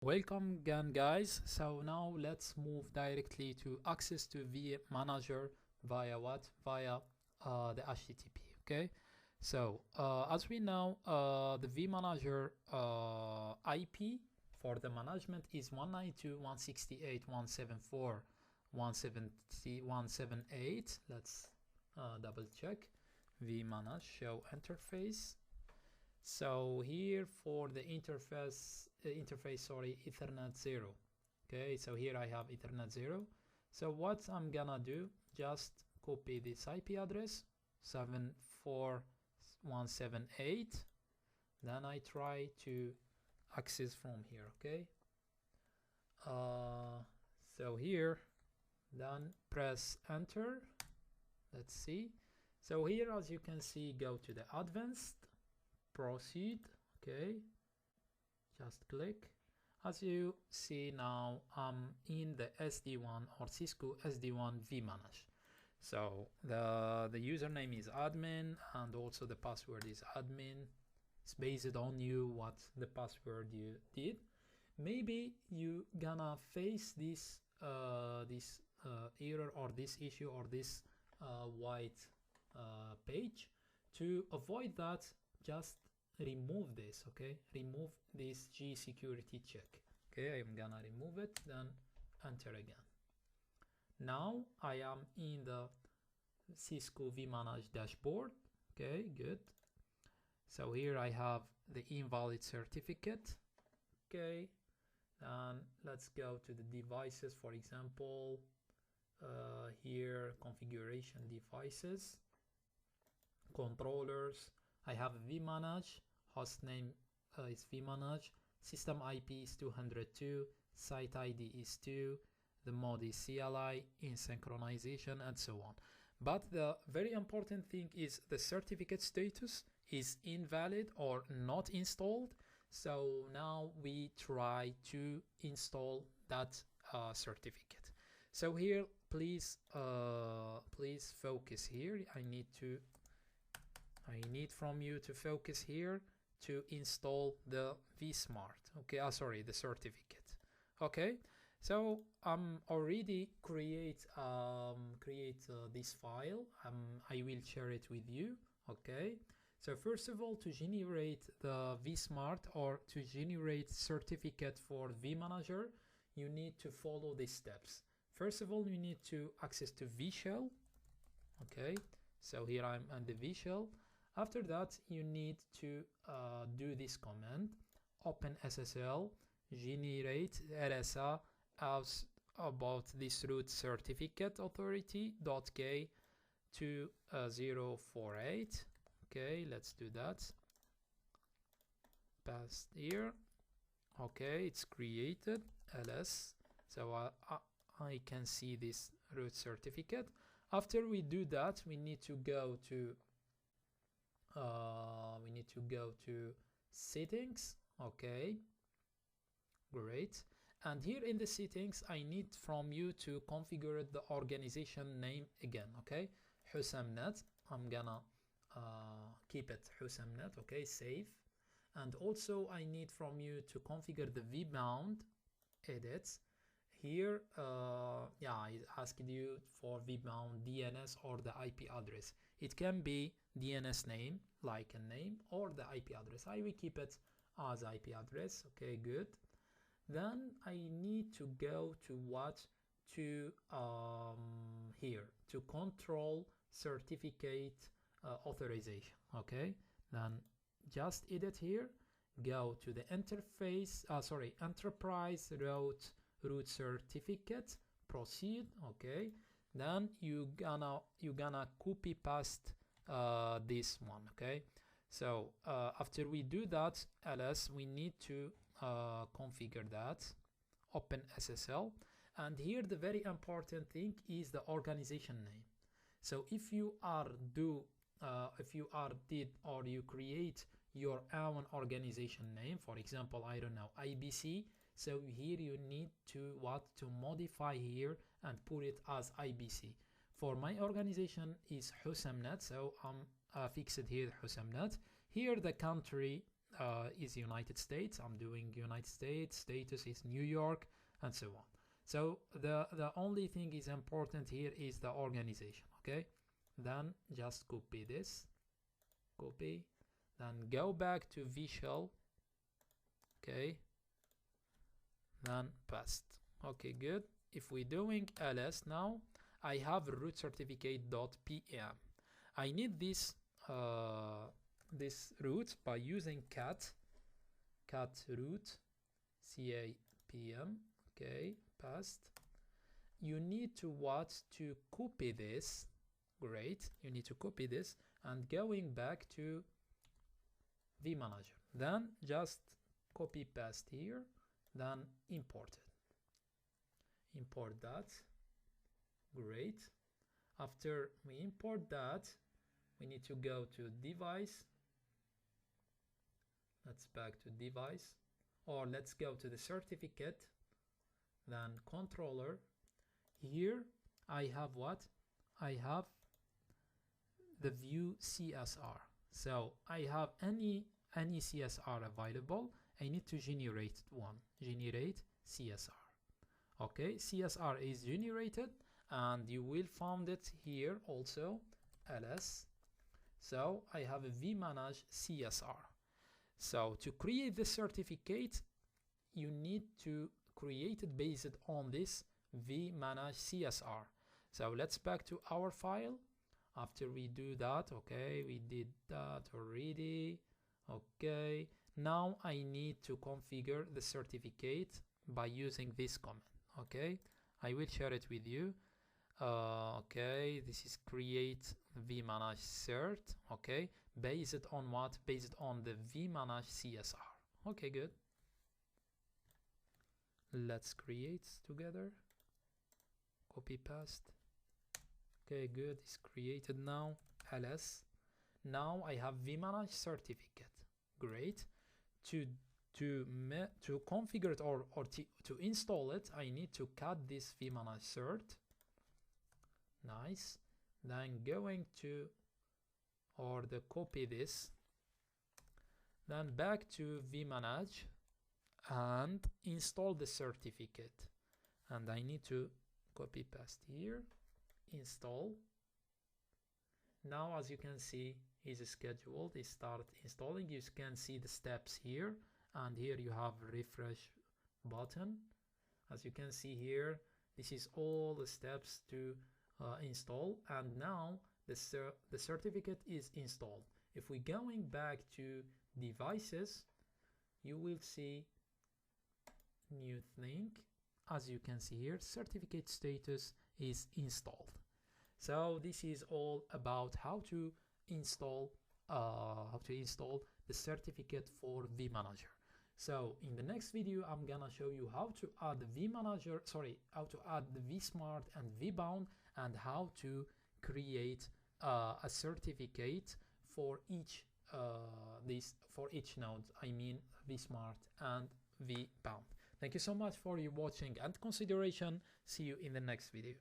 Welcome again, guys. So now let's move directly to access to vManager via what? Via the HTTP. Okay. So as we know, the vManager IP for the management is 192.168.174.178. Let's double check. vManage show interface. So here for the interface, Ethernet 0. Okay, so here I have Ethernet 0. So what I'm gonna do, just copy this IP address 74178. Then I try to access from here. Okay. So here, then press enter. Let's see. So here, as you can see, go to the advanced. Proceed. Okay, just click. As you see now, I'm in the SD-WAN or Cisco SD-WAN vManage. So the username is admin and also the password is admin. It's based on you what the password you did. Maybe you gonna face this error or this issue or this white page. To avoid that, just remove this. Okay, remove this G security check. Okay, I'm gonna remove it, then enter again. Now I am in the Cisco vManage dashboard. Okay, good. So here I have the invalid certificate. Okay, and let's go to the devices. For example, here configuration devices, controllers. I have vManage, host name is vManage, system IP is 202, site ID is 2, the mode is CLI, in synchronization, and so on. But the very important thing is the certificate status is invalid or not installed. So now we try to install that certificate. So here, please focus here. I need from you to focus here to install the vSmart. Okay, the certificate. Okay, so I'm already create this file. I will share it with you. Okay, so first of all, to generate the vSmart or to generate certificate for vManager, you need to follow these steps. First of all, you need to access to vShell. Okay, so here I'm on the vShell. After that, you need to do this command: open SSL, generate RSA as about this root certificate authority.k 2048. Okay, let's do that. Paste here. Okay, it's created ls. So I can see this root certificate. After we do that, we need to go to settings. Okay, great. And here in the settings, I need from you to configure the organization name again. Okay, Husamnet. I'm gonna keep it Husamnet. Okay, save. And also I need from you to configure the vbound edits. Here, it asked you for vbound DNS or the IP address. It can be DNS name, like a name, or the IP address. I will keep it as IP address. Okay, good. Then I need to go to what? To here, to control certificate authorization. Okay, then just edit here, go to the interface, enterprise root certificate, proceed. Okay, then you gonna copy paste this one. Okay, so after we do that, ls, we need to configure that, open SSL, and here the very important thing is the organization name. So if you create your own organization name, for example, I don't know, IBC, so here you need to modify here and put it as IBC. For my organization is Husamnet, so I'm fixed here Husamnet. Here the country is United States. I'm doing United States, status is New York, and so on. So the only thing is important here is the organization. Okay, then just copy this, copy, then go back to vshell. Okay, then paste. Okay, good. If we're doing ls now, I have root certificate.pm. I need this this root by using cat root capm. Okay, paste. You need to to copy this. Great, you need to copy this and going back to vManager, then just copy paste here, then import it. Import that. Great. After we import that, we need to go to device. Let's back to device, or let's go to the certificate, then controller. Here I have what? I have the view CSR. So I have any CSR available. I need to generate one. Generate CSR. Okay, CSR is generated, and you will find it here also, ls. So I have a vManage CSR. So to create the certificate, you need to create it based on this vManage CSR. So let's back to our file. After we do that, okay, we did that already. Okay, now I need to configure the certificate by using this command. Okay, I will share it with you. Okay, this is create vManage cert. Okay, based on what? Based on the vManage CSR. Okay, good. Let's create together. Copy paste. Okay, good. It's created now. ls. Now I have vManage certificate. Great. To configure it or to install it, I need to cut this vManage cert. Nice. Then going to copy this, then back to vManage and install the certificate, and I need to copy paste here, install. Now as you can see, is scheduled. It start installing. You can see the steps here, and here you have refresh button. As you can see here, this is all the steps to install, and now the certificate is installed. If we're going back to devices, you will see new thing. As you can see here, certificate status is installed. So this is all about how to install the certificate for vManager. So in the next video, I'm gonna show you how to add how to add the vSmart and vBound, and how to create a certificate for each node. I mean vSmart and vBound. Thank you so much for your watching and consideration. See you in the next video.